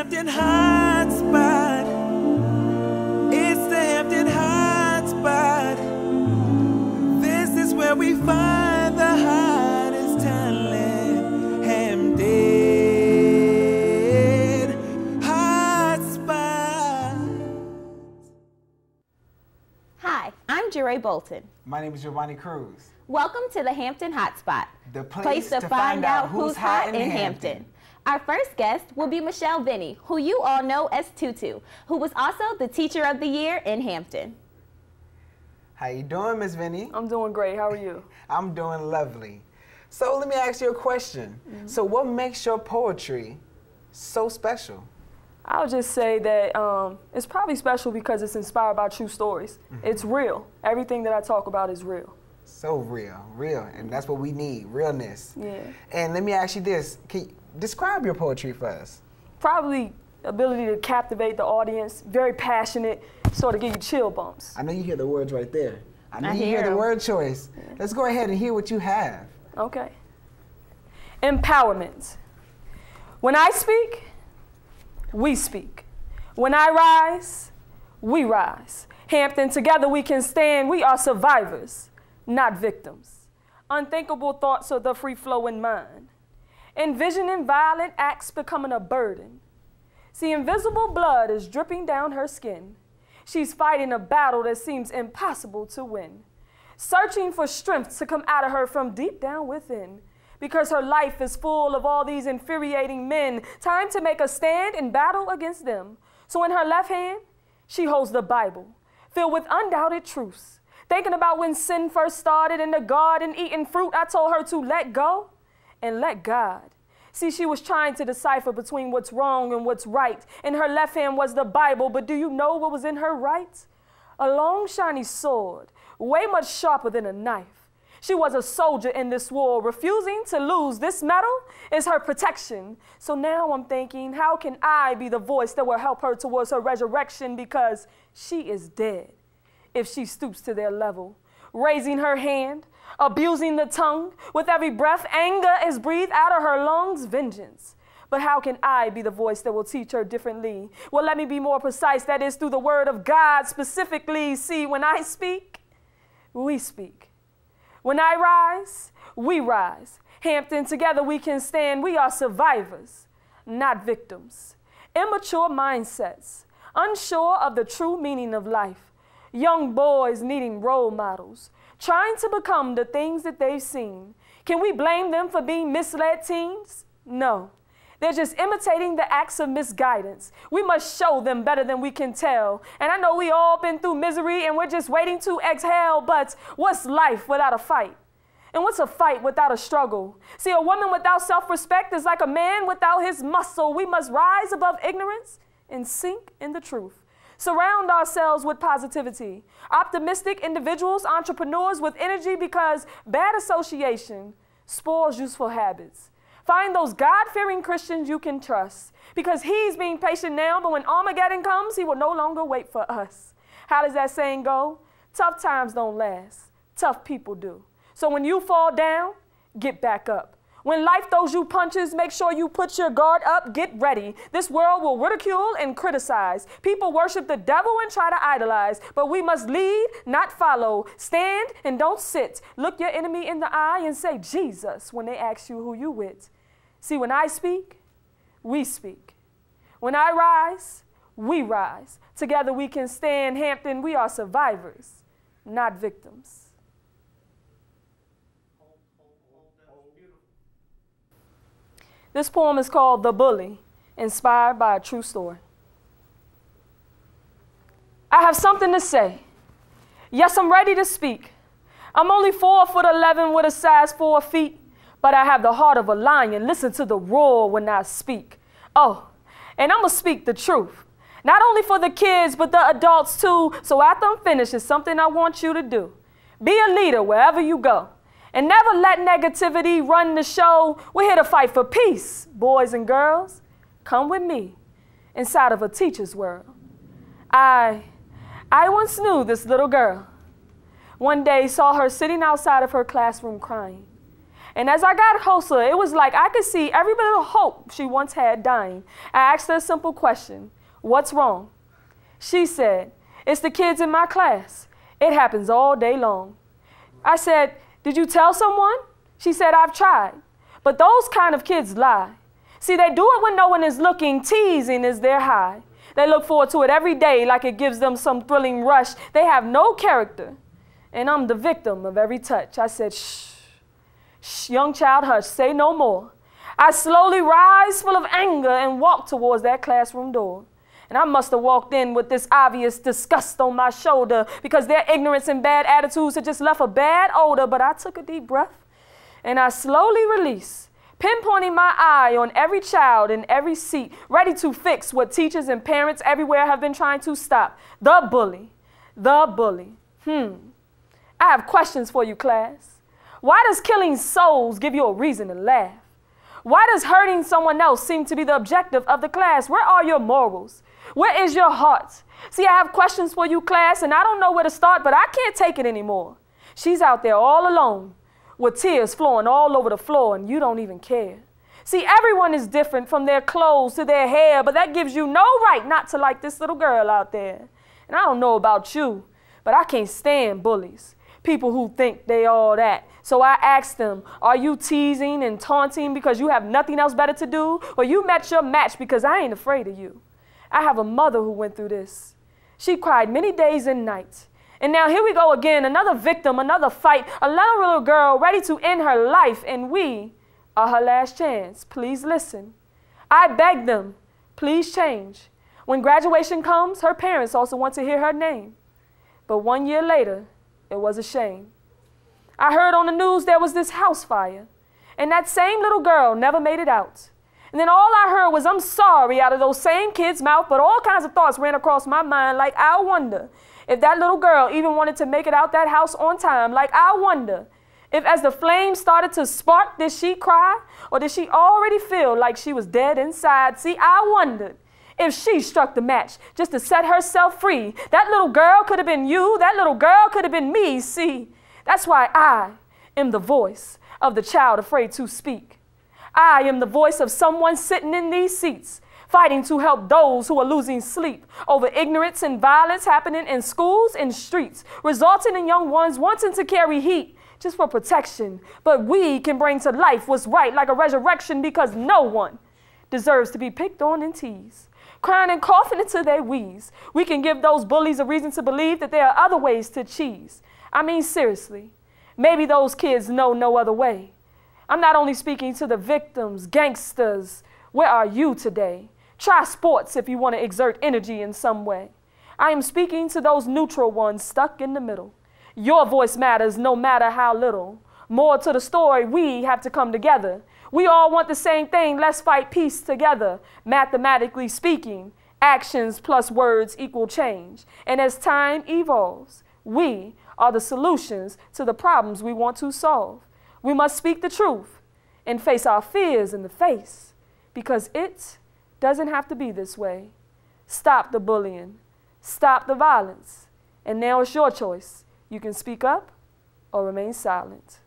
Hampton Hot Spot. It's the Hampton Hot Spot. This is where we find the hottest talent. Hampton Hot Spot. Hi, I'm Jeray Bolton. My name is Giovanni Cruz. Welcome to the Hampton Hot Spot, The place to find out who's hot in Hampton. Our first guest will be Michelle Vinnie, who you all know as TuTu, who was also the Teacher of the Year in Hampton. How you doing, Miss Vinnie? I'm doing great. How are you? I'm doing lovely. So let me ask you a question. So what makes your poetry so special? I'll just say that it's probably special because it's inspired by true stories. It's real. Everything that I talk about is real. So real, and that's what we need, realness. Yeah. And let me ask you this, can you describe your poetry for us? Probably ability to captivate the audience, very passionate, sort of give you chill bumps. I know you hear the words right there. I know you hear hear the 'em. word choice. Yeah. Let's go ahead and hear what you have. Okay. Empowerment. When I speak, we speak. When I rise, we rise. Hampton, together we can stand. We are survivors, not victims. Unthinkable thoughts of the free-flowing mind. Envisioning violent acts becoming a burden. See, invisible blood is dripping down her skin. She's fighting a battle that seems impossible to win. Searching for strength to come out of her from deep down within. Because her life is full of all these infuriating men. Time to make a stand and battle against them. So in her left hand, she holds the Bible, filled with undoubted truths. Thinking about when sin first started in the garden, eating fruit, I told her to let go and let God. See, she was trying to decipher between what's wrong and what's right. In her left hand was the Bible, but do you know what was in her right? A long, shiny sword, way much sharper than a knife. She was a soldier in this war, refusing to lose. This medal is her protection. So now I'm thinking, how can I be the voice that will help her towards her resurrection? Because she is dead if she stoops to their level. Raising her hand, abusing the tongue. With every breath, anger is breathed out of her lungs, vengeance. But how can I be the voice that will teach her differently? Well, let me be more precise. That is through the word of God specifically. See, when I speak, we speak. When I rise, we rise. Hampton, together we can stand. We are survivors, not victims. Immature mindsets, unsure of the true meaning of life. Young boys needing role models, trying to become the things that they've seen. Can we blame them for being misled teens? No. They're just imitating the acts of misguidance. We must show them better than we can tell. And I know we all been through misery and we're just waiting to exhale, but what's life without a fight? And what's a fight without a struggle? See, a woman without self-respect is like a man without his muscle. We must rise above ignorance and sink in the truth. Surround ourselves with positivity. Optimistic individuals, entrepreneurs with energy, because bad association spoils useful habits. Find those God-fearing Christians you can trust, because he's being patient now, but when Armageddon comes, he will no longer wait for us. How does that saying go? Tough times don't last. Tough people do. So when you fall down, get back up. When life throws you punches, make sure you put your guard up, get ready. This world will ridicule and criticize. People worship the devil and try to idolize, but we must lead, not follow. Stand and don't sit. Look your enemy in the eye and say, Jesus, when they ask you who you with. See, when I speak, we speak. When I rise, we rise. Together we can stand. Hampton, we are survivors, not victims. This poem is called The Bully, inspired by a true story. I have something to say. Yes, I'm ready to speak. I'm only 4'11" with a size 4 feet, but I have the heart of a lion. Listen to the roar when I speak. Oh, and I'm gonna speak the truth. Not only for the kids, but the adults too. So after I'm finished, it's something I want you to do. Be a leader wherever you go. And never let negativity run the show. We're here to fight for peace, boys and girls. Come with me inside of a teacher's world. I once knew this little girl. One day saw her sitting outside of her classroom crying. And as I got closer, it was like I could see every bit of hope she once had dying. I asked her a simple question, what's wrong? She said, it's the kids in my class. It happens all day long. I said, did you tell someone? She said, I've tried. But those kind of kids lie. See, they do it when no one is looking. Teasing is their high. They look forward to it every day like it gives them some thrilling rush. They have no character. And I'm the victim of every touch. I said, shh. Shh, young child, hush, say no more. I slowly rise full of anger and walk towards that classroom door. And I must have walked in with this obvious disgust on my shoulder because their ignorance and bad attitudes had just left a bad odor. But I took a deep breath and I slowly released, pinpointing my eye on every child in every seat, ready to fix what teachers and parents everywhere have been trying to stop. The bully. The bully. I have questions for you, class. Why does killing souls give you a reason to laugh? Why does hurting someone else seem to be the objective of the class? Where are your morals? Where is your heart? See, I have questions for you, class, and I don't know where to start, but I can't take it anymore. She's out there all alone with tears flowing all over the floor, and you don't even care. See, everyone is different from their clothes to their hair, but that gives you no right not to like this little girl out there. And I don't know about you, but I can't stand bullies. People who think they all that. So I asked them, are you teasing and taunting because you have nothing else better to do? Or you met your match because I ain't afraid of you? I have a mother who went through this. She cried many days and nights. And now here we go again, another victim, another fight, another little girl ready to end her life, and we are her last chance. Please listen. I beg them, please change. When graduation comes, her parents also want to hear her name. But 1 year later, it was a shame. I heard on the news there was this house fire, and that same little girl never made it out. And then all I heard was, I'm sorry, out of those same kids' mouth, but all kinds of thoughts ran across my mind, like I wonder if that little girl even wanted to make it out that house on time. Like I wonder if as the flames started to spark, did she cry, or did she already feel like she was dead inside? See, I wondered if she struck the match just to set herself free. That little girl could have been you. That little girl could have been me. See, that's why I am the voice of the child afraid to speak. I am the voice of someone sitting in these seats, fighting to help those who are losing sleep over ignorance and violence happening in schools and streets, resulting in young ones wanting to carry heat just for protection. But we can bring to life what's right like a resurrection, because no one deserves to be picked on and teased, crying and coughing into their wheeze. We can give those bullies a reason to believe that there are other ways to cheese. I mean, seriously, maybe those kids know no other way. I'm not only speaking to the victims, gangsters. Where are you today? Try sports if you want to exert energy in some way. I am speaking to those neutral ones stuck in the middle. Your voice matters no matter how little. More to the story, we have to come together. We all want the same thing. Let's fight peace together. Mathematically speaking, actions plus words equal change. And as time evolves, we are the solutions to the problems we want to solve. We must speak the truth and face our fears in the face, because it doesn't have to be this way. Stop the bullying. Stop the violence. And now it's your choice. You can speak up or remain silent.